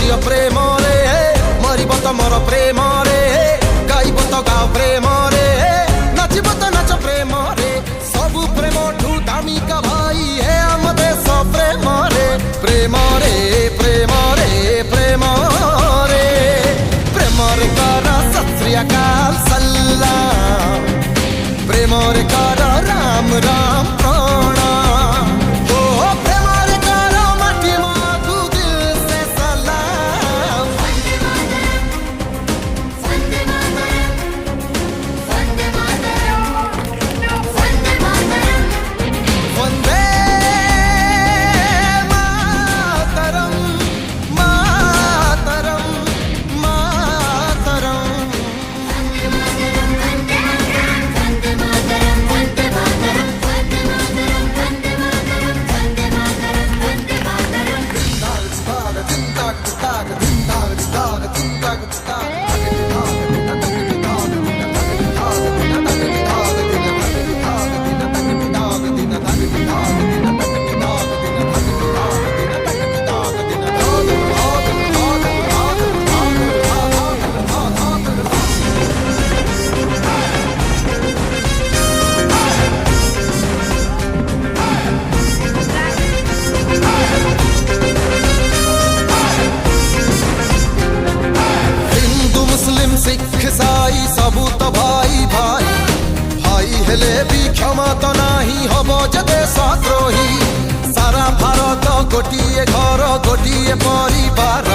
झियो प्रेम रे मरिब त मोर प्रेम रे गाइब त गाओ प्रेम रे नाचिब त नाच प्रेम रे सबु प्रेम ठू दामिका भाई हे आम देश प्रेम रे प्रेम रे प्रेम रे प्रेम रे प्रेम रे कर सत श्री अकाल सलाम प्रेम रे कर राम राम प्रणाम ओ प्रेम रे कर माटी माथु दिल से सलाम वंदे मातरम वंदे मातरम वंदे मातरम वंदे मातरम मातरम मातरम सिख साई सबू तो भाई भाई भाई हेले भी क्षमा तो नहीं हब जदे सद्रोही सारा भारत गोटिए घर गोटिए परिवार।